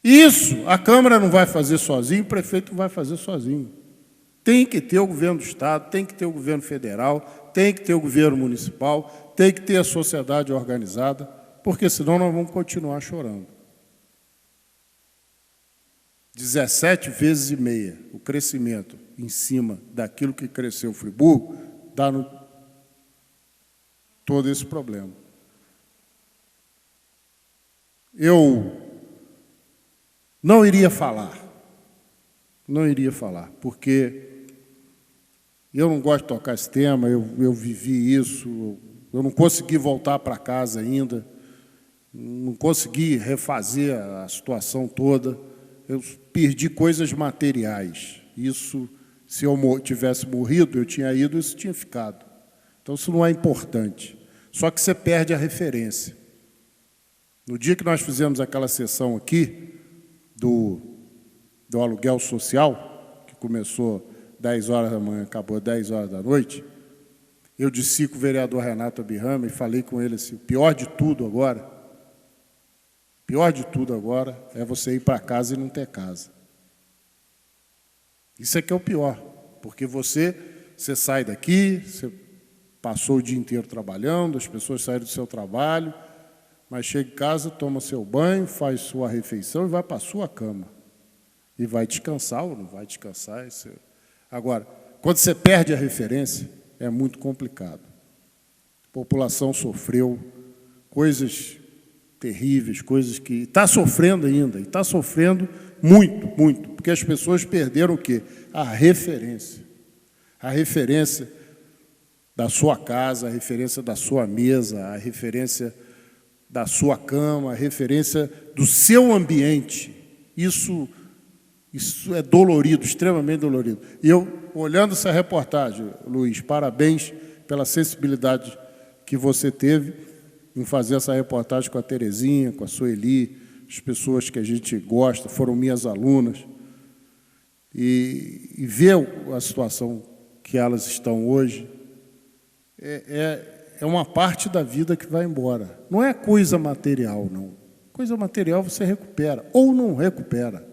Isso a Câmara não vai fazer sozinho, o prefeito não vai fazer sozinho. Tem que ter o governo do Estado, tem que ter o governo federal, tem que ter o governo municipal, tem que ter a sociedade organizada, porque senão nós vamos continuar chorando. 17 vezes e meia o crescimento em cima daquilo que cresceu o Friburgo, dá todo esse problema. Eu não iria falar, porque eu não gosto de tocar esse tema, eu vivi isso, eu não consegui voltar para casa ainda, não consegui refazer a situação toda, eu perdi coisas materiais. Isso, se eu tivesse morrido, eu tinha ido, isso tinha ficado. Então, isso não é importante. Só que você perde a referência. No dia que nós fizemos aquela sessão aqui, do aluguel social, que começou 10 horas da manhã, acabou 10 horas da noite, eu disse com o vereador Renato Abirrama e falei com ele assim, o pior de tudo agora é você ir para casa e não ter casa. Isso é que é o pior, porque você sai daqui, você passou o dia inteiro trabalhando, as pessoas saíram do seu trabalho, mas chega em casa, toma seu banho, faz sua refeição e vai para a sua cama. E vai descansar ou não vai descansar. Agora, quando você perde a referência, é muito complicado. A população sofreu coisas terríveis, coisas que está sofrendo ainda, e está sofrendo muito, muito, porque as pessoas perderam o quê? A referência. A referência da sua casa, a referência da sua mesa, a referência da sua cama, a referência do seu ambiente. Isso é dolorido, extremamente dolorido. E eu, olhando essa reportagem, Luiz, parabéns pela sensibilidade que você teve em fazer essa reportagem com a Terezinha, com a Sueli, as pessoas que a gente gosta, foram minhas alunas, e ver a situação que elas estão hoje, é uma parte da vida que vai embora. Não é coisa material, não. Coisa material você recupera, ou não recupera.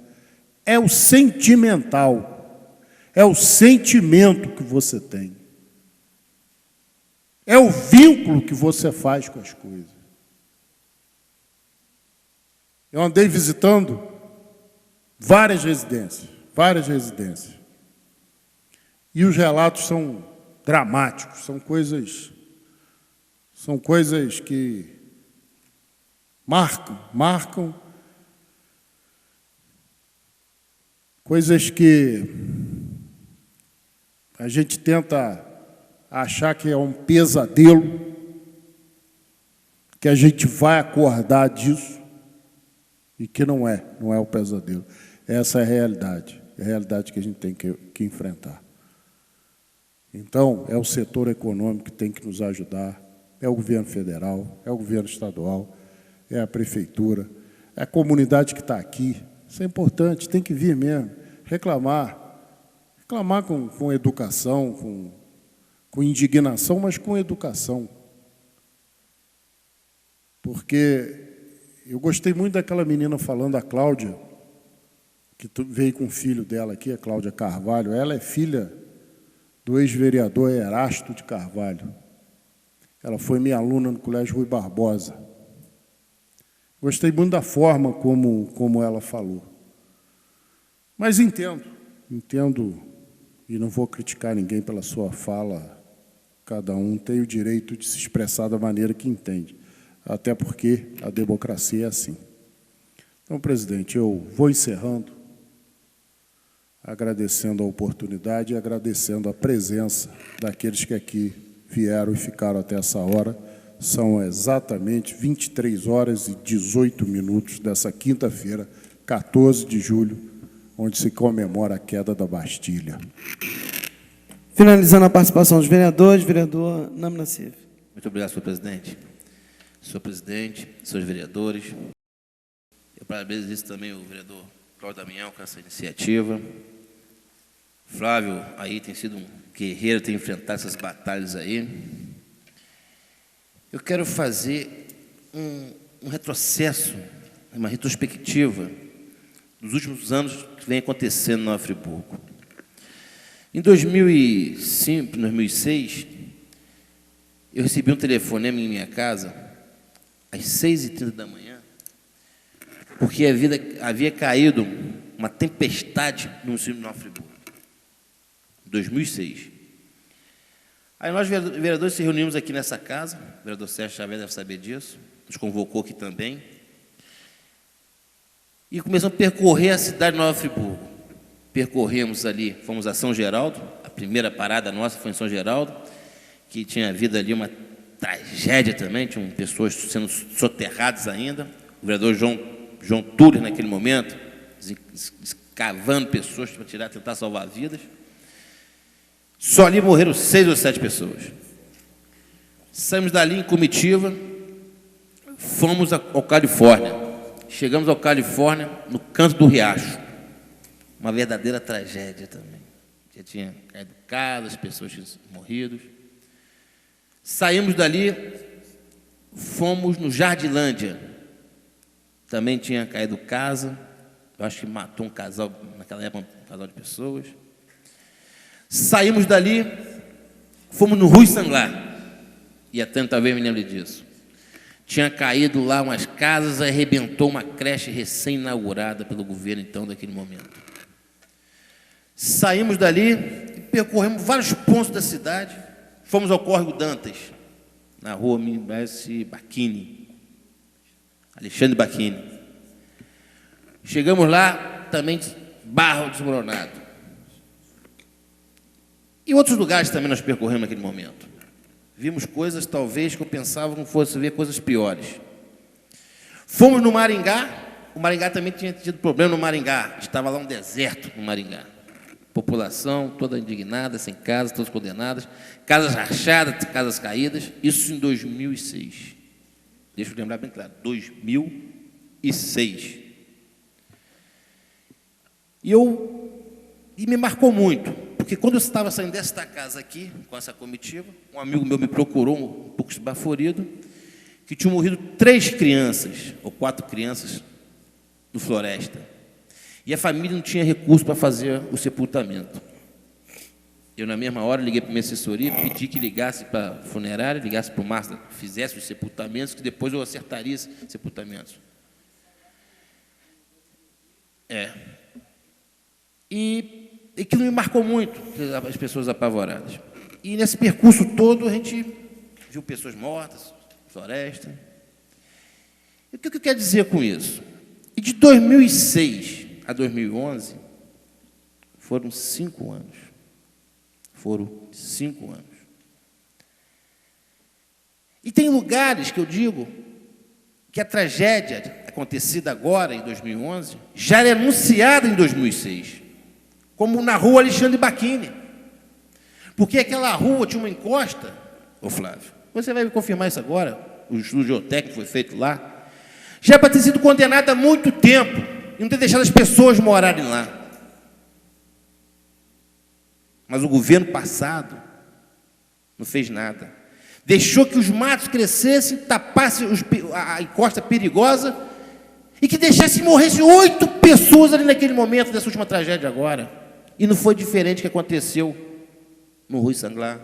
É o sentimental. É o sentimento que você tem. É o vínculo que você faz com as coisas. Eu andei visitando várias residências. E os relatos são dramáticos, são coisas que marcam, coisas que a gente tenta achar que é um pesadelo, que a gente vai acordar disso, e que não é o pesadelo. Essa é a realidade que a gente tem que enfrentar. Então, é o setor econômico que tem que nos ajudar, é o governo federal, é o governo estadual, é a prefeitura, é a comunidade que está aqui. Isso é importante, tem que vir mesmo, reclamar com educação, com indignação, mas com educação. Porque eu gostei muito daquela menina falando, a Cláudia, que veio com o filho dela aqui, a Cláudia Carvalho. Ela é filha do ex-vereador Erasto de Carvalho. Ela foi minha aluna no Colégio Rui Barbosa. Gostei muito da forma como ela falou. Mas entendo, e não vou criticar ninguém pela sua fala, cada um tem o direito de se expressar da maneira que entende, até porque a democracia é assim. Então, presidente, eu vou encerrando, agradecendo a oportunidade e agradecendo a presença daqueles que aqui vieram e ficaram até essa hora. São exatamente 23 horas e 18 minutos dessa quinta-feira, 14 de julho, onde se comemora a queda da Bastilha. Finalizando a participação dos vereadores, vereador Nami Nassif. Muito obrigado, senhor presidente. Senhor presidente, senhores vereadores, eu parabenizo também o vereador Cláudio Damião com essa iniciativa. Flávio aí tem sido um guerreiro, tem enfrentado essas batalhas aí. Eu quero fazer um retrocesso, uma retrospectiva nos últimos anos que vem acontecendo na Nova Friburgo. Em 2005, 2006, eu recebi um telefonema em minha casa, às 6h30 da manhã, porque havia caído uma tempestade no município de Nova Friburgo, em 2006. Aí nós, vereadores, se reunimos aqui nessa casa, o vereador Sérgio Xavier deve saber disso, nos convocou aqui também, e começamos a percorrer a cidade de Nova Friburgo. Percorremos ali, fomos a São Geraldo, a primeira parada nossa foi em São Geraldo, que tinha havido ali uma tragédia também, tinham pessoas sendo soterradas ainda. O vereador João Túlio, naquele momento, escavando pessoas para tentar salvar vidas. Só ali morreram 6 ou 7 pessoas. Saímos dali em comitiva, fomos ao Califórnia. Chegamos ao Califórnia, no canto do riacho. Uma verdadeira tragédia também. Já tinha caído casa, as pessoas tinham morrido. Saímos dali, fomos no Jardilândia. Também tinha caído casa. Eu acho que matou um casal, naquela época, um casal de pessoas. Saímos dali, fomos no Rui Sanglar. E até talvez me lembre disso. Tinha caído lá umas casas, arrebentou uma creche recém-inaugurada pelo governo, então, daquele momento. Saímos dali e percorremos vários pontos da cidade. Fomos ao Córrego Dantas, na rua Bacchini, Alexandre Bacchini. Chegamos lá, também barro desmoronado. E outros lugares também nós percorremos naquele momento. Vimos coisas, talvez, que eu pensava que fosse ver coisas piores. Fomos no Maringá. O Maringá também tinha tido problema no Maringá. Estava lá um deserto no Maringá. População toda indignada, sem casa, todas condenadas. Casas rachadas, casas caídas. Isso em 2006. Deixa eu lembrar bem claro. 2006. E me marcou muito. Porque quando eu estava saindo desta casa aqui, com essa comitiva, um amigo meu me procurou, um pouco esbaforido, que tinham morrido 3 crianças, ou 4 crianças, no Floresta. E a família não tinha recurso para fazer o sepultamento. Eu, na mesma hora, liguei para a minha assessoria, pedi que ligasse para a funerária, ligasse para o Márcio, fizesse os sepultamentos, que depois eu acertaria esses sepultamentos. E aquilo me marcou muito, as pessoas apavoradas. E nesse percurso todo, a gente viu pessoas mortas, floresta. E o que eu quero dizer com isso? E de 2006 a 2011, foram 5 anos. Foram 5 anos. E tem lugares que eu digo que a tragédia acontecida agora, em 2011, já era anunciada em 2006. Como na rua Alexandre Bacchini. Porque aquela rua tinha uma encosta, ô Flávio, você vai me confirmar isso agora, o estudo geotécnico foi feito lá, já para ter sido condenada há muito tempo, e não ter deixado as pessoas morarem lá. Mas o governo passado não fez nada. Deixou que os matos crescessem, tapassem a encosta perigosa, e que deixasse morresse 8 pessoas ali naquele momento, dessa última tragédia agora. E não foi diferente do que aconteceu no Rui Sanglar.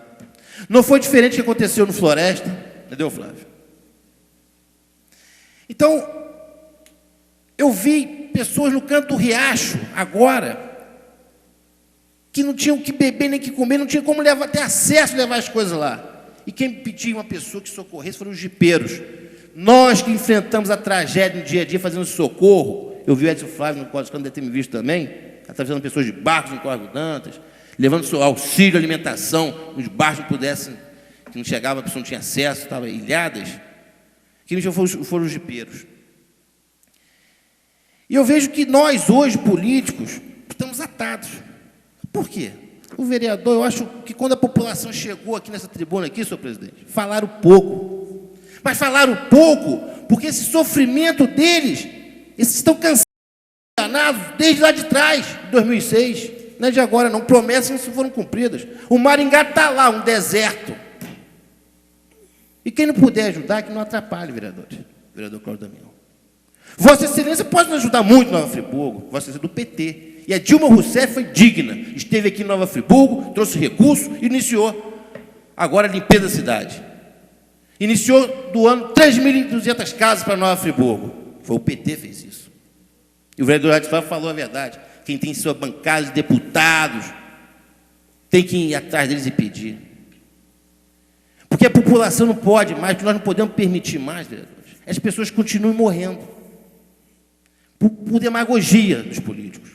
Não foi diferente do que aconteceu no Floresta. Entendeu, Flávio? Então, eu vi pessoas no canto do riacho, agora, que não tinham o que beber nem o que comer, não tinham como ter acesso a levar as coisas lá. E quem pediu uma pessoa que socorresse foram os jipeiros. Nós que enfrentamos a tragédia no dia a dia, fazendo socorro. Eu vi o Edson Flávio no Código, quando deve ter me visto também, atravessando pessoas de barcos no Córrego Dantas, levando seu auxílio, alimentação, nos barcos que pudessem, que não chegava, a pessoa não tinha acesso, estavam ilhadas. Quem me chamou foram os jipeiros. E eu vejo que nós, hoje, políticos, estamos atados. Por quê? O vereador, eu acho que quando a população chegou aqui nessa tribuna, aqui, senhor presidente, falaram pouco. Mas falaram pouco porque esse sofrimento deles, eles estão cansados, desde lá de trás, de 2006. Não é de agora, não. Promessas não foram cumpridas. O Maringá está lá, um deserto. E quem não puder ajudar, que não atrapalhe, vereador Cláudio Damião. Vossa Excelência pode nos ajudar muito em Nova Friburgo, Vossa Excelência é do PT. E a Dilma Rousseff foi digna, esteve aqui em Nova Friburgo, trouxe recurso e iniciou agora a limpeza da cidade. Iniciou doando 3.200 casas para Nova Friburgo. Foi o PT que fez isso. E o vereador Radislau falou a verdade. Quem tem sua bancada de deputados tem que ir atrás deles e pedir. Porque a população não pode mais, porque nós não podemos permitir mais, vereadores. As pessoas continuam morrendo. Por demagogia dos políticos.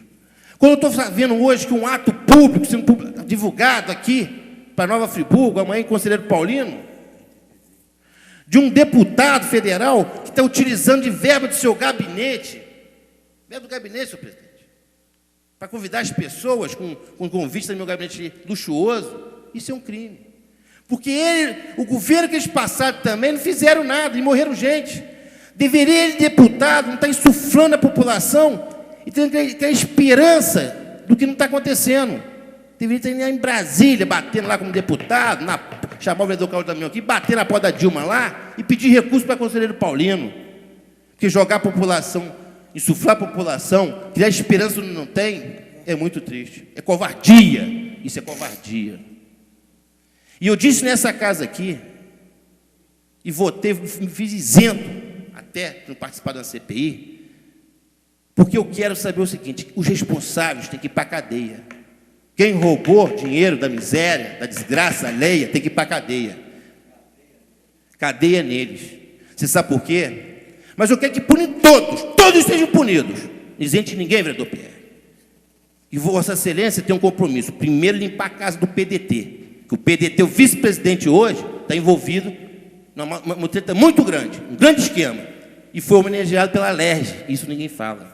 Quando eu estou vendo hoje que um ato público sendo divulgado aqui para Nova Friburgo, amanhã em Conselheiro Paulino, de um deputado federal que está utilizando de verba do seu gabinete, verba do gabinete, senhor presidente, para convidar as pessoas com convite do meu gabinete luxuoso, isso é um crime. Porque o governo que eles passaram também não fizeram nada e morreram gente. Deveria ele, deputado, não estar insuflando a população e ter a esperança do que não está acontecendo. Deveria estar indo em Brasília, batendo lá como deputado, chamar o vereador Cláudio Damião aqui, bater na porta da Dilma lá e pedir recurso para o Conselheiro Paulino. Porque jogar a população, insuflar a população, criar esperança onde não tem, é muito triste. É covardia. Isso é covardia. E eu disse nessa casa aqui, e votei, me fiz isento, até não participar da CPI, porque eu quero saber o seguinte: os responsáveis têm que ir para a cadeia. Quem roubou dinheiro da miséria, da desgraça alheia, tem que ir para a cadeia. Cadeia neles. Você sabe por quê? Mas eu quero que punem todos sejam punidos. Não isente ninguém, vereador Pierre. E Vossa Excelência tem um compromisso. Primeiro, limpar a casa do PDT. Que o PDT, o vice-presidente hoje, está envolvido numa treta muito grande, um grande esquema. E foi homenageado pela LERJ. Isso ninguém fala.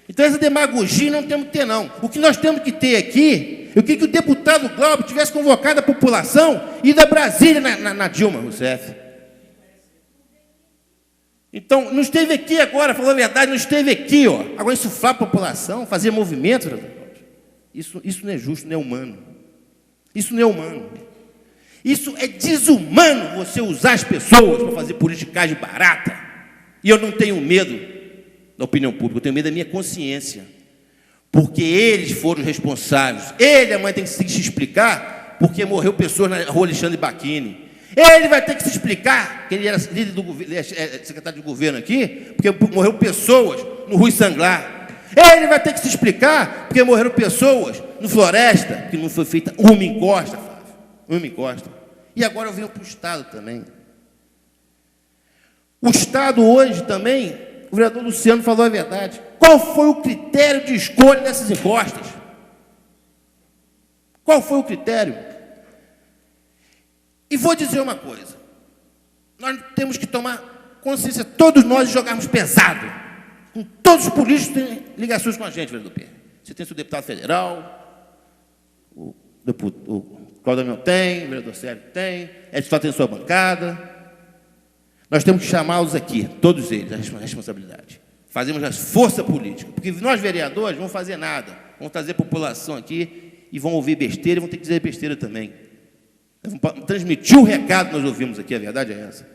Então, essa demagogia não temos que ter, não. O que nós temos que ter aqui, eu queria que o deputado Glauber tivesse convocado a população e ir da Brasília na Dilma Rousseff. Então, não esteve aqui agora, falou a verdade, não esteve aqui, ó. Agora insuflar a população, fazer movimento, isso não é justo, não é humano. Isso não é humano. Isso é desumano, você usar as pessoas para fazer politicagem barata. E eu não tenho medo da opinião pública, eu tenho medo da minha consciência. Porque eles foram responsáveis. Ele, amanhã, tem que se explicar porque morreu pessoas na rua Alexandre Bacchini. Ele vai ter que se explicar, que ele era líder do governo, secretário de governo aqui, porque morreu pessoas no Rui Sanglar. Ele vai ter que se explicar porque morreram pessoas no Floresta, que não foi feita uma encosta, Flávio, uma encosta. E agora eu venho para o Estado também. O Estado hoje também, o vereador Luciano falou a verdade. Qual foi o critério de escolha dessas encostas? Qual foi o critério? E vou dizer uma coisa. Nós temos que tomar consciência, todos nós, de jogarmos pesado. Com todos os políticos que têm ligações com a gente, vereador Pierre. Você tem seu deputado federal, o Cláudio Damião tem, o vereador Sérgio tem, Edson Flá tem sua bancada. Nós temos que chamá-los aqui, todos eles, a responsabilidade. Fazemos a força política, porque nós, vereadores, não vamos fazer nada. Vamos trazer a população aqui e vão ouvir besteira e vão ter que dizer besteira também. Vamos transmitir o recado que nós ouvimos aqui, a verdade é essa.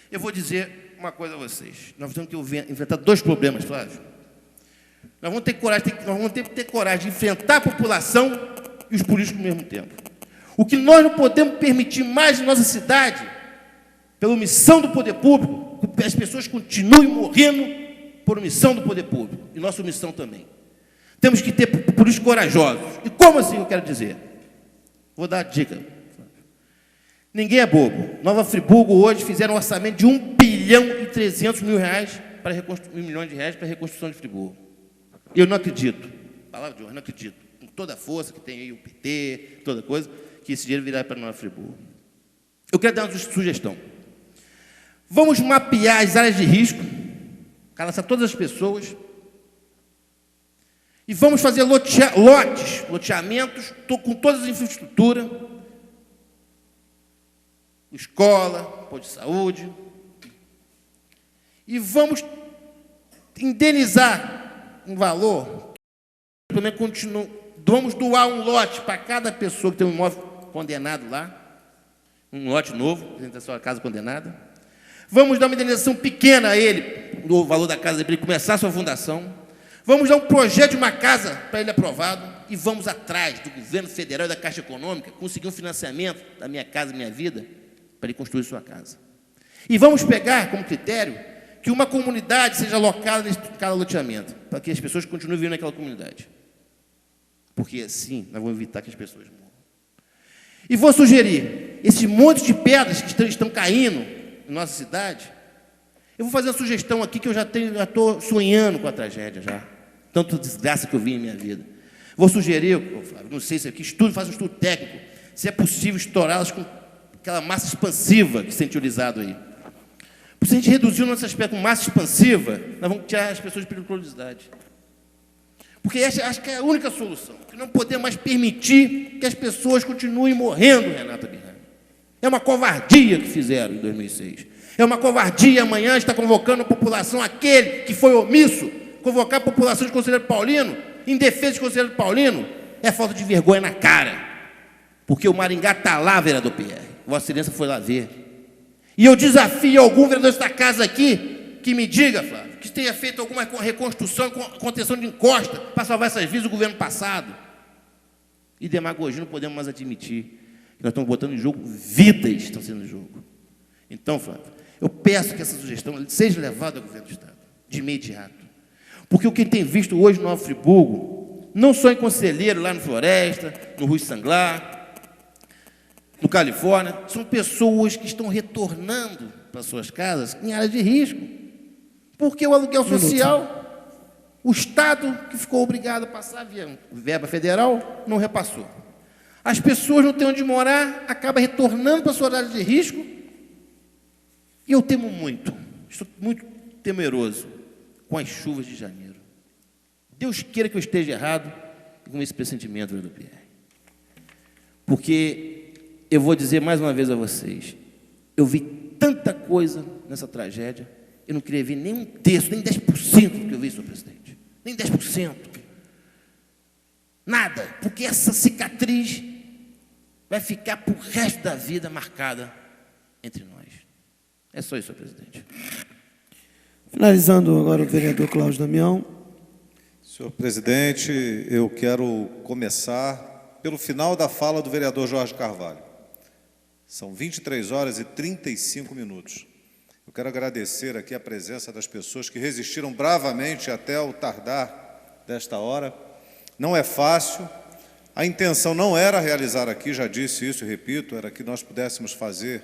Eu vou dizer uma coisa a vocês. Nós temos que enfrentar dois problemas, Flávio. Nós vamos ter que ter coragem de enfrentar a população e os políticos ao mesmo tempo. O que nós não podemos permitir mais em nossa cidade, pela omissão do poder público, que as pessoas continuem morrendo por omissão do poder público, e nossa omissão também. Temos que ter políticos corajosos. E como assim eu quero dizer? Vou dar a dica. Ninguém é bobo. Nova Friburgo hoje fizeram um orçamento de 1.300 bilhão para milhões de reais para a reconstrução de Friburgo. Eu não acredito, palavra de honra, não acredito, com toda a força que tem aí o PT, toda coisa, que esse dinheiro virá para Nova Friburgo. Eu quero dar uma sugestão. Vamos mapear as áreas de risco, cadastrar todas as pessoas, e vamos fazer loteamentos com todas as infraestruturas, escola, posto de saúde, e vamos indenizar um valor, vamos doar um lote para cada pessoa que tem um imóvel condenado lá, um lote novo, dentro da sua casa condenada. Vamos dar uma indenização pequena a ele, o valor da casa para ele começar a sua fundação. Vamos dar um projeto de uma casa para ele aprovado e vamos atrás do governo federal e da Caixa Econômica conseguir um financiamento da Minha Casa Minha Vida para ele construir sua casa. E vamos pegar como critério que uma comunidade seja alocada nesse cada loteamento, para que as pessoas continuem vivendo naquela comunidade. Porque assim nós vamos evitar que as pessoas morram. E vou sugerir, esse monte de pedras que estão caindo em nossa cidade, eu vou fazer uma sugestão aqui que eu já estou sonhando com a tragédia já. Tanta desgraça que eu vi em minha vida. Vou sugerir, Flávio, não sei se aqui faz um estudo técnico, se é possível estourá-las com aquela massa expansiva que se tem utilizado aí. Porque se a gente reduzir o nosso aspecto com massa expansiva, nós vamos tirar as pessoas de periculosidade. Porque essa acho que é a única solução, que não podemos mais permitir que as pessoas continuem morrendo, Renata Birrani. É uma covardia que fizeram em 2006. É uma covardia amanhã estar convocando a população, aquele que foi omisso, convocar a população de Conselheiro Paulino, em defesa de Conselheiro Paulino, é falta de vergonha na cara. Porque o Maringá está lá, vereador Pierre. Vossa Excelência foi lá ver. E eu desafio algum vereador desta casa aqui que me diga, Flávio, que tenha feito alguma reconstrução, contenção de encosta para salvar essas vidas do governo passado. E demagogia não podemos mais admitir. Que nós estamos botando em jogo vidas que estão sendo em jogo. Então, Flávio, eu peço que essa sugestão seja levada ao governo do Estado, de imediato. Porque o que tem visto hoje no Nova Friburgo, não só em Conselheiro, lá no Floresta, no Rui Sanglar, no Califórnia, são pessoas que estão retornando para suas casas em área de risco. Porque o aluguel social, o Estado, que ficou obrigado a passar via verba federal, não repassou. As pessoas não têm onde morar, acabam retornando para sua área de risco. E eu temo muito, estou muito temeroso com as chuvas de janeiro. Deus queira que eu esteja errado com esse pressentimento, vereador Pierre. Porque eu vou dizer mais uma vez a vocês, eu vi tanta coisa nessa tragédia, eu não queria ver nem um terço, nem 10% do que eu vi, senhor presidente. Nem 10%. Nada, porque essa cicatriz vai ficar para o resto da vida marcada entre nós. É só isso, senhor presidente. Finalizando agora o vereador Cláudio Damião. Senhor presidente, eu quero começar pelo final da fala do vereador Jorge Carvalho. São 23 horas e 35 minutos. Eu quero agradecer aqui a presença das pessoas que resistiram bravamente até o tardar desta hora. Não é fácil. A intenção não era realizar aqui, já disse isso e repito, era que nós pudéssemos fazer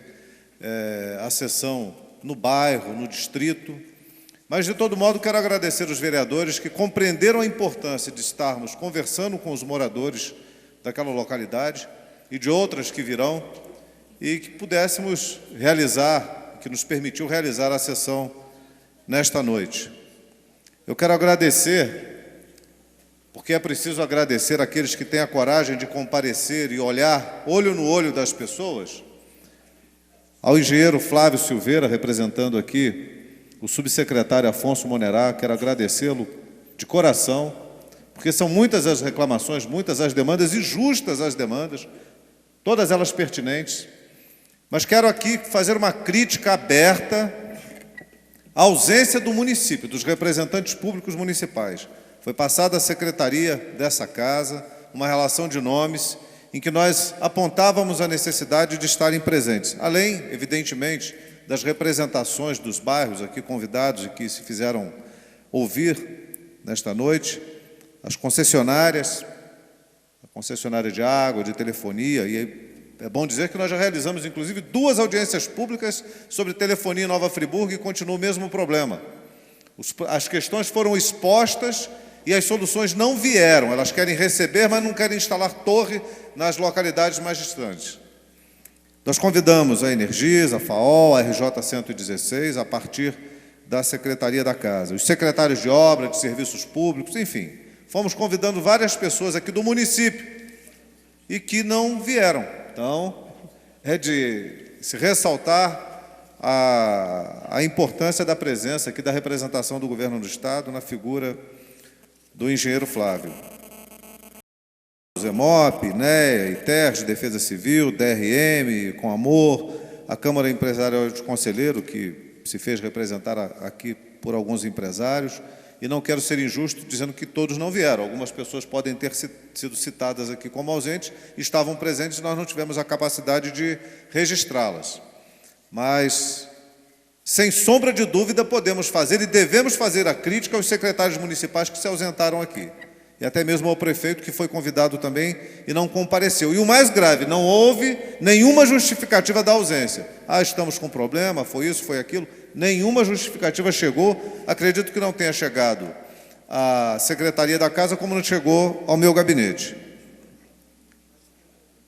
a sessão no bairro, no distrito. Mas, de todo modo, quero agradecer os vereadores que compreenderam a importância de estarmos conversando com os moradores daquela localidade e de outras que virão, e que pudéssemos realizar, que nos permitiu realizar a sessão nesta noite. Eu quero agradecer, porque é preciso agradecer àqueles que têm a coragem de comparecer e olhar olho no olho das pessoas, ao engenheiro Flávio Silveira, representando aqui o subsecretário Afonso Monerá, quero agradecê-lo de coração, porque são muitas as reclamações, muitas as demandas, e justas as demandas, todas elas pertinentes. Mas quero aqui fazer uma crítica aberta à ausência do município, dos representantes públicos municipais. Foi passada à secretaria dessa casa uma relação de nomes em que nós apontávamos a necessidade de estarem presentes, além, evidentemente, das representações dos bairros aqui convidados e que se fizeram ouvir nesta noite, as concessionárias, a concessionária de água, de telefonia, e é bom dizer que nós já realizamos, inclusive, 2 audiências públicas sobre telefonia em Nova Friburgo e continua o mesmo problema. As questões foram expostas e as soluções não vieram. Elas querem receber, mas não querem instalar torre nas localidades mais distantes. Nós convidamos a Energisa, a FAO, a RJ 116, a partir da Secretaria da Casa, os secretários de obra, de serviços públicos, enfim. Fomos convidando várias pessoas aqui do município e que não vieram. Então, é de se ressaltar a importância da presença aqui da representação do governo do Estado na figura do engenheiro Flávio. ZEMOP, INEA, ITERJ, Defesa Civil, DRM, Com Amor, a Câmara Empresarial de Conselheiro, que se fez representar aqui por alguns empresários, e não quero ser injusto dizendo que todos não vieram. Algumas pessoas podem ter sido citadas aqui como ausentes, estavam presentes e nós não tivemos a capacidade de registrá-las. Mas, sem sombra de dúvida, podemos fazer e devemos fazer a crítica aos secretários municipais que se ausentaram aqui. E até mesmo ao prefeito, que foi convidado também e não compareceu. E o mais grave, não houve nenhuma justificativa da ausência. Ah, estamos com problema, foi isso, foi aquilo. Nenhuma justificativa chegou. Acredito que não tenha chegado à Secretaria da Casa, como não chegou ao meu gabinete.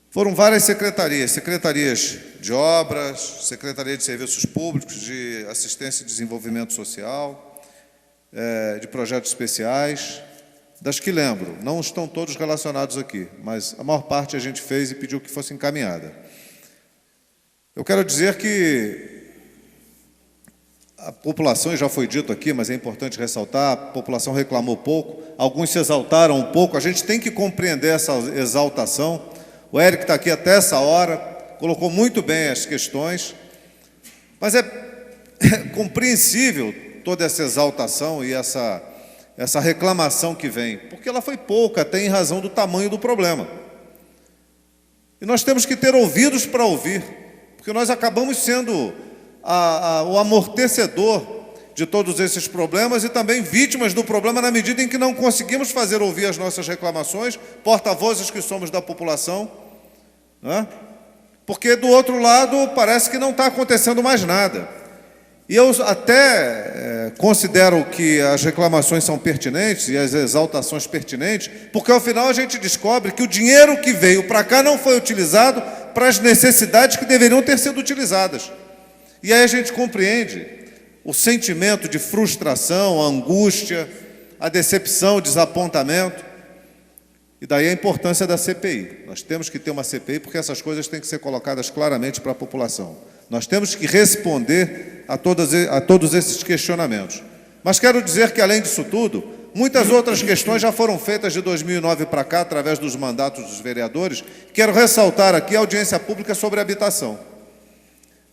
Foram várias secretarias, secretarias de obras, secretaria de serviços públicos, de assistência e desenvolvimento social, de projetos especiais. Das que lembro, não estão todos relacionados aqui, mas a maior parte a gente fez e pediu que fosse encaminhada. Eu quero dizer que a população, já foi dito aqui, mas é importante ressaltar, a população reclamou pouco, alguns se exaltaram um pouco, a gente tem que compreender essa exaltação. O Éric está aqui até essa hora, colocou muito bem as questões, mas é compreensível toda essa exaltação e essa reclamação que vem, porque ela foi pouca, até em razão do tamanho do problema. E nós temos que ter ouvidos para ouvir, porque nós acabamos sendo o amortecedor de todos esses problemas e também vítimas do problema na medida em que não conseguimos fazer ouvir as nossas reclamações, porta-vozes que somos da população, né? Porque do outro lado parece que não está acontecendo mais nada. E eu até considero que as reclamações são pertinentes e as exaltações pertinentes, porque ao final a gente descobre que o dinheiro que veio para cá não foi utilizado para as necessidades que deveriam ter sido utilizadas. E aí a gente compreende o sentimento de frustração, a angústia, a decepção, o desapontamento. E daí a importância da CPI. Nós temos que ter uma CPI porque essas coisas têm que ser colocadas claramente para a população. Nós temos que responder a todos esses questionamentos. Mas quero dizer que, além disso tudo, muitas outras questões já foram feitas de 2009 para cá, através dos mandatos dos vereadores. Quero ressaltar aqui a audiência pública sobre habitação.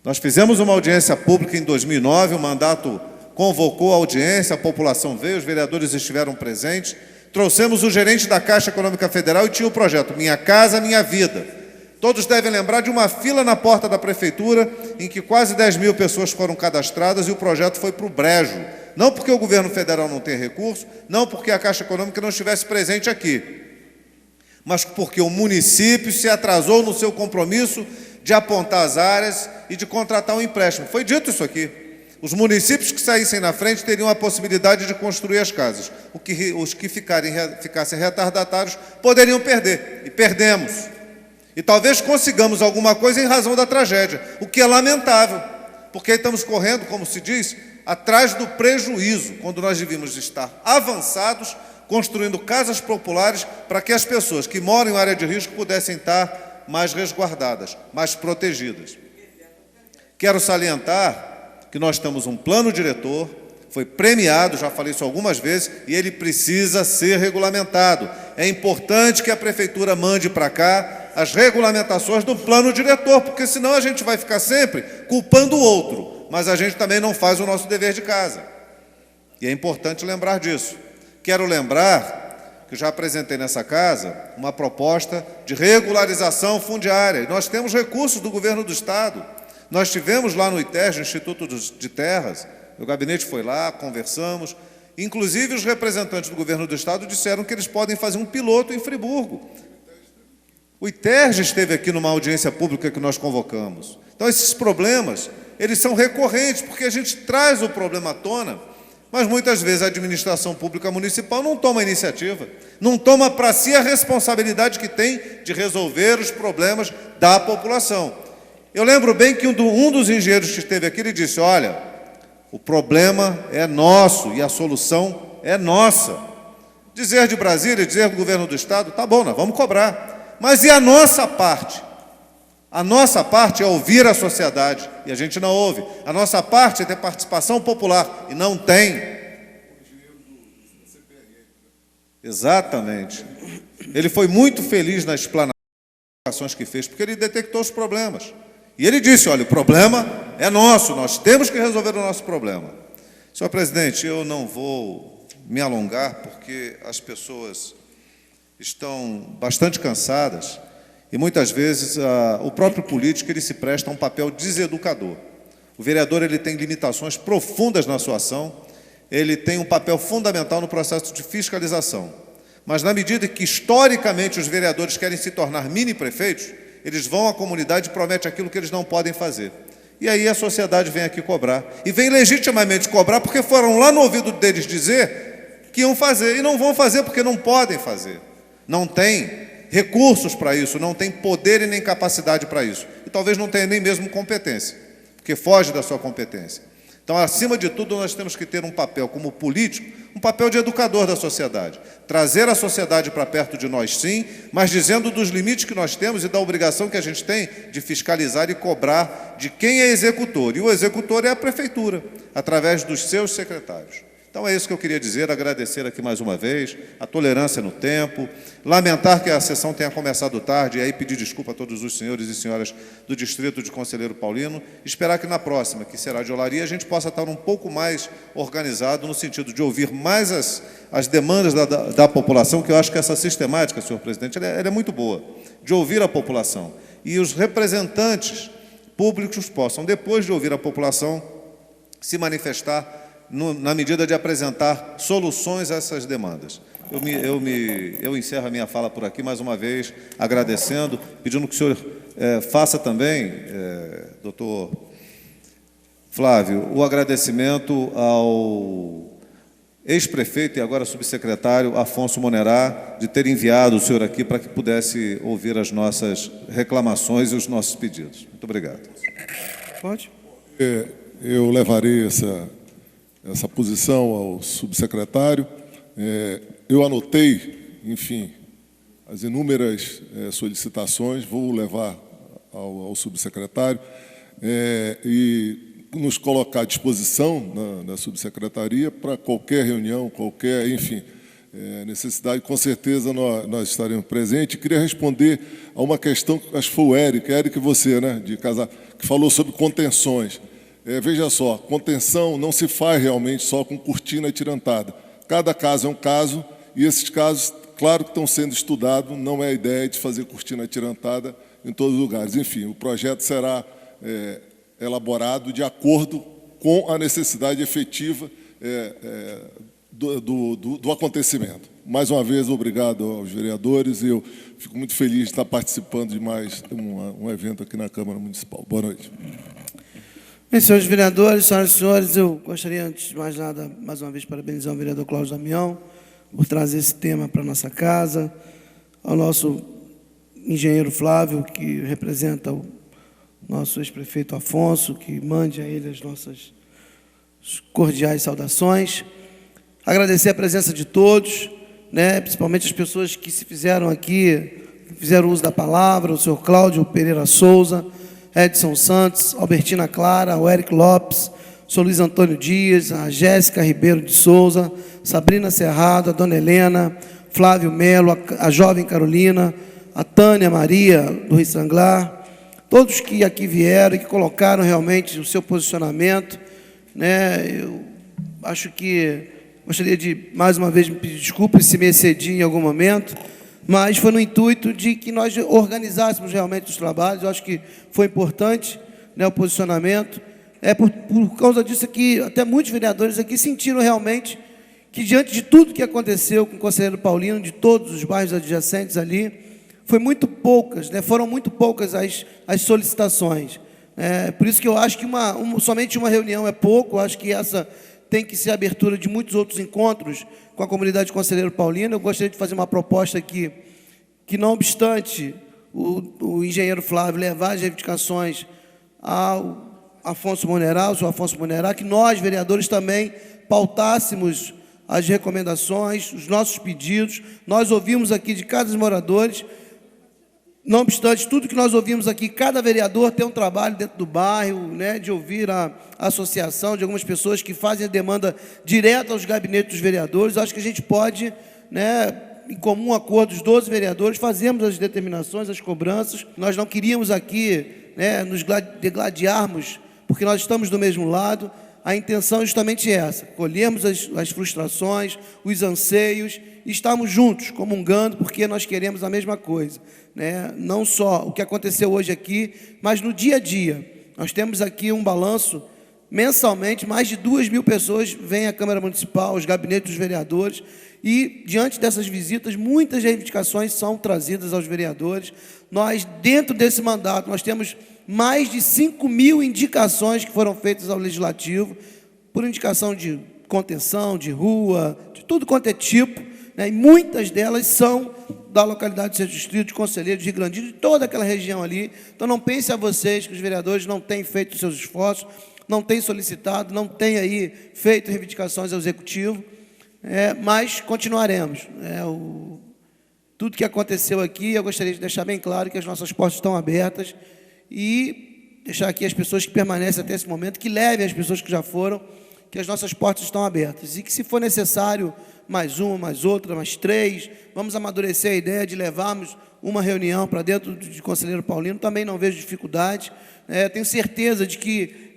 Nós fizemos uma audiência pública em 2009, o mandato convocou a audiência, a população veio, os vereadores estiveram presentes, trouxemos o gerente da Caixa Econômica Federal e tinha o projeto Minha Casa, Minha Vida. Todos devem lembrar de uma fila na porta da prefeitura em que quase 10.000 pessoas foram cadastradas e o projeto foi para o brejo. Não porque o governo federal não tem recurso, não porque a Caixa Econômica não estivesse presente aqui, mas porque o município se atrasou no seu compromisso de apontar as áreas e de contratar um empréstimo. Foi dito isso aqui. Os municípios que saíssem na frente teriam a possibilidade de construir as casas. Os que ficassem retardatários poderiam perder. E perdemos. E talvez consigamos alguma coisa em razão da tragédia, o que é lamentável, porque estamos correndo, como se diz, atrás do prejuízo, quando nós devíamos estar avançados, construindo casas populares para que as pessoas que moram em área de risco pudessem estar mais resguardadas, mais protegidas. Quero salientar que nós temos um plano diretor, foi premiado, já falei isso algumas vezes, e ele precisa ser regulamentado. É importante que a prefeitura mande para cá as regulamentações do plano diretor, porque senão a gente vai ficar sempre culpando o outro, mas a gente também não faz o nosso dever de casa. E é importante lembrar disso. Quero lembrar que já apresentei nessa casa uma proposta de regularização fundiária. E nós temos recursos do governo do Estado. Nós tivemos lá no ITERJ, Instituto de Terras, o gabinete foi lá, conversamos. Inclusive, os representantes do governo do Estado disseram que eles podem fazer um piloto em Friburgo. O ITERJ esteve aqui numa audiência pública que nós convocamos. Então, esses problemas, eles são recorrentes, porque a gente traz o problema à tona, mas muitas vezes a administração pública municipal não toma iniciativa, não toma para si a responsabilidade que tem de resolver os problemas da população. Eu lembro bem que um dos engenheiros que esteve aqui, ele disse, olha, o problema é nosso e a solução é nossa. Dizer de Brasília, dizer do governo do Estado, tá bom, nós vamos cobrar. Mas e a nossa parte? A nossa parte é ouvir a sociedade, e a gente não ouve. A nossa parte é ter participação popular, e não tem. Exatamente. Ele foi muito feliz nas explanações que fez, porque ele detectou os problemas. E ele disse, olha, o problema é nosso, nós temos que resolver o nosso problema. Senhor presidente, eu não vou me alongar, porque as pessoas estão bastante cansadas e, muitas vezes, o próprio político ele se presta a um papel deseducador. O vereador ele tem limitações profundas na sua ação, ele tem um papel fundamental no processo de fiscalização. Mas, na medida que, historicamente, os vereadores querem se tornar mini-prefeitos, eles vão à comunidade e prometem aquilo que eles não podem fazer. E aí a sociedade vem aqui cobrar. E vem legitimamente cobrar porque foram lá no ouvido deles dizer que iam fazer. E não vão fazer porque não podem fazer. Não tem recursos para isso, não tem poder e nem capacidade para isso. E talvez não tenha nem mesmo competência, porque foge da sua competência. Então, acima de tudo, nós temos que ter um papel como político, um papel de educador da sociedade. Trazer a sociedade para perto de nós, sim, mas dizendo dos limites que nós temos e da obrigação que a gente tem de fiscalizar e cobrar de quem é executor. E o executor é a prefeitura, através dos seus secretários. Então, é isso que eu queria dizer, agradecer aqui mais uma vez, a tolerância no tempo, lamentar que a sessão tenha começado tarde, e aí pedir desculpa a todos os senhores e senhoras do Distrito de Conselheiro Paulino, esperar que na próxima, que será de Olaria, a gente possa estar um pouco mais organizado, no sentido de ouvir mais as demandas da população, que eu acho que essa sistemática, senhor presidente, ela é muito boa, de ouvir a população. E os representantes públicos possam, depois de ouvir a população, se manifestar na medida de apresentar soluções a essas demandas. Eu encerro a minha fala por aqui, mais uma vez, agradecendo, pedindo que o senhor faça também, doutor Flávio, o agradecimento ao ex-prefeito e agora subsecretário Afonso Monerá, de ter enviado o senhor aqui para que pudesse ouvir as nossas reclamações e os nossos pedidos. Muito obrigado. Pode? Eu levarei essa posição ao subsecretário. Eu anotei, enfim, as inúmeras solicitações, vou levar ao subsecretário e nos colocar à disposição na subsecretaria para qualquer reunião, qualquer, enfim, necessidade. Com certeza nós estaremos presentes. Queria responder a uma questão, acho que foi o Eric você, né, de Casar, que falou sobre contenções. Veja só, contenção não se faz realmente só com cortina atirantada. Cada caso é um caso, e esses casos, claro que estão sendo estudados, não é a ideia de fazer cortina atirantada em todos os lugares. Enfim, o projeto será elaborado de acordo com a necessidade efetiva do acontecimento. Mais uma vez, obrigado aos vereadores, e eu fico muito feliz de estar participando de mais um evento aqui na Câmara Municipal. Boa noite. Bem, senhores vereadores, senhoras e senhores, eu gostaria, antes de mais nada, mais uma vez, parabenizar o vereador Cláudio Damião por trazer esse tema para a nossa casa, ao nosso engenheiro Flávio, que representa o nosso ex-prefeito Afonso, que mande a ele as nossas cordiais saudações. Agradecer a presença de todos, né, principalmente as pessoas que se fizeram aqui, que fizeram uso da palavra, o senhor Cláudio Pereira Souza, Edson Santos, Albertina Clara, o Eric Lopes, o senhor Luiz Antônio Dias, a Jéssica Ribeiro de Souza, Sabrina Cerrado, a dona Helena, Flávio Melo, a jovem Carolina, a Tânia Maria, do Rio Sanglar, todos que aqui vieram e que colocaram realmente o seu posicionamento, né? Eu acho que gostaria de, mais uma vez, me pedir desculpas se me excedi em algum momento, mas foi no intuito de que nós organizássemos realmente os trabalhos. Eu acho que foi importante, né, o posicionamento. Por causa disso aqui, até muitos vereadores aqui sentiram realmente que, diante de tudo que aconteceu com o Conselheiro Paulino, de todos os bairros adjacentes ali, foram muito poucas as solicitações. Por isso que eu acho que somente uma reunião é pouco. Eu acho que essa tem que ser a abertura de muitos outros encontros com a comunidade de Conselheiro Paulino. Eu gostaria de fazer uma proposta aqui, que não obstante o engenheiro Flávio levar as reivindicações ao Afonso Monerá, o senhor Afonso Monerá, que nós, vereadores, também pautássemos as recomendações, os nossos pedidos. Nós ouvimos aqui de cada moradores. Não obstante tudo que nós ouvimos aqui, cada vereador tem um trabalho dentro do bairro, né, de ouvir a associação de algumas pessoas que fazem a demanda direta aos gabinetes dos vereadores. Acho que a gente pode, né, em comum acordo, os 12 vereadores, fazemos as determinações, as cobranças. Nós não queríamos aqui, né, nos degladiarmos, porque nós estamos do mesmo lado. a intenção é justamente essa: colhermos as frustrações, os anseios, e estarmos juntos, comungando, porque nós queremos a mesma coisa, né? Não só o que aconteceu hoje aqui, mas no dia a dia. Nós temos aqui um balanço, mensalmente, mais de 2.000 pessoas vêm à Câmara Municipal, aos gabinetes dos vereadores, e, diante dessas visitas, muitas reivindicações são trazidas aos vereadores. Nós, dentro desse mandato, nós temos mais de 5.000 indicações que foram feitas ao Legislativo, por indicação de contenção, de rua, de tudo quanto é tipo, né? E muitas delas são da localidade de Centro Distrito, de Conselheiro, de Rio Grande, de toda aquela região ali. Então, não pense a vocês que os vereadores não têm feito os seus esforços, não têm solicitado, não têm aí feito reivindicações ao Executivo, mas continuaremos. Tudo que aconteceu aqui, eu gostaria de deixar bem claro que as nossas portas estão abertas e deixar aqui as pessoas que permanecem até esse momento, que levem as pessoas que já foram, que as nossas portas estão abertas e que, se for necessário, mais uma, mais outra, mais 3, vamos amadurecer a ideia de levarmos uma reunião para dentro de Conselheiro Paulino, também não vejo dificuldade. Tenho certeza de que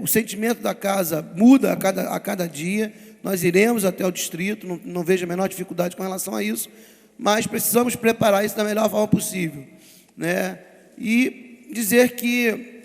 o sentimento da casa muda a cada dia. Nós iremos até o distrito, não vejo a menor dificuldade com relação a isso, mas precisamos preparar isso da melhor forma possível, né? E dizer que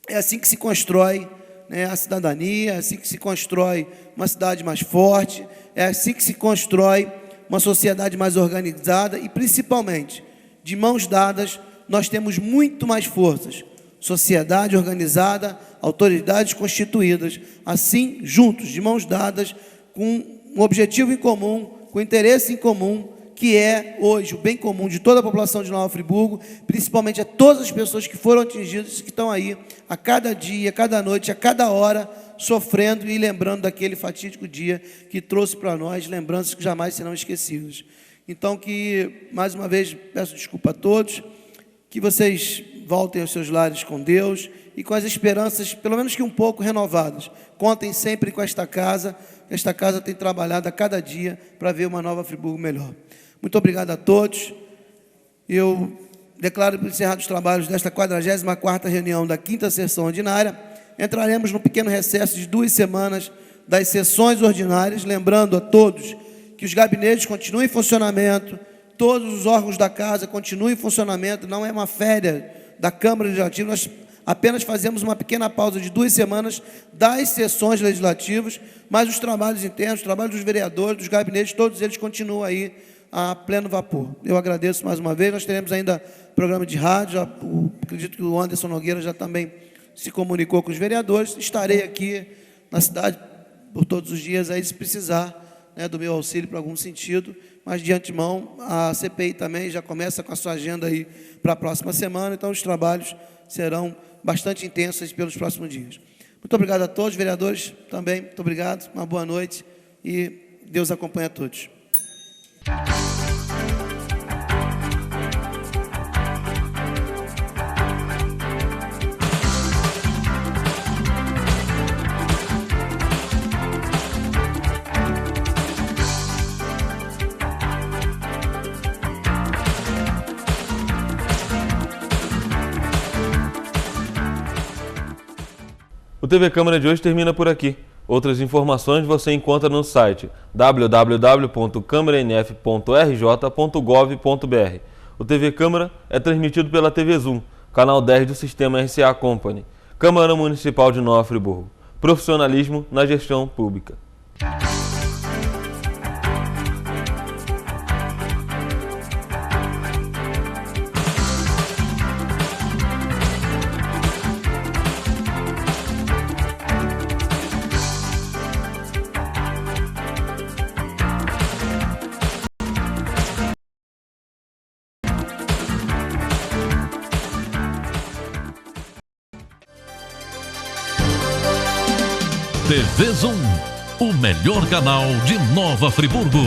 é assim que se constrói, né, a cidadania, é assim que se constrói uma cidade mais forte, é assim que se constrói uma sociedade mais organizada e, principalmente, de mãos dadas, nós temos muito mais forças. Sociedade organizada, autoridades constituídas, assim, juntos, de mãos dadas, com um objetivo em comum, com interesse em comum, que é, hoje, o bem comum de toda a população de Nova Friburgo, principalmente a todas as pessoas que foram atingidas, que estão aí a cada dia, a cada noite, a cada hora, sofrendo e lembrando daquele fatídico dia que trouxe para nós lembranças que jamais serão esquecidas. Então, que, mais uma vez, peço desculpa a todos, que vocês voltem aos seus lares com Deus e com as esperanças, pelo menos que um pouco renovadas. Contem sempre com esta casa tem trabalhado a cada dia para ver uma Nova Friburgo melhor. Muito obrigado a todos. Eu declaro encerrados os trabalhos desta 44ª reunião da 5ª sessão ordinária. Entraremos num pequeno recesso de 2 semanas das sessões ordinárias, lembrando a todos que os gabinetes continuam em funcionamento, todos os órgãos da casa continuam em funcionamento, não é uma férias da Câmara Legislativa, nós apenas fazemos uma pequena pausa de 2 semanas das sessões legislativas, mas os trabalhos internos, os trabalhos dos vereadores, dos gabinetes, todos eles continuam aí a pleno vapor. Eu agradeço mais uma vez. Nós teremos ainda programa de rádio, acredito que o Anderson Nogueira já também se comunicou com os vereadores. Estarei aqui na cidade por todos os dias, aí, se precisar, né, do meu auxílio para algum sentido, mas de antemão a CPI também já começa com a sua agenda aí para a próxima semana, então os trabalhos serão bastante intensos pelos próximos dias. Muito obrigado a todos, vereadores também, muito obrigado, uma boa noite e Deus acompanhe a todos. O TV Câmara de hoje termina por aqui. Outras informações você encontra no site www.câmaranf.rj.gov.br. O TV Câmara é transmitido pela TV Zoom, canal 10 do Sistema RCA Company. Câmara Municipal de Nova Friburgo. Profissionalismo na gestão pública. TV Zoom, o melhor canal de Nova Friburgo.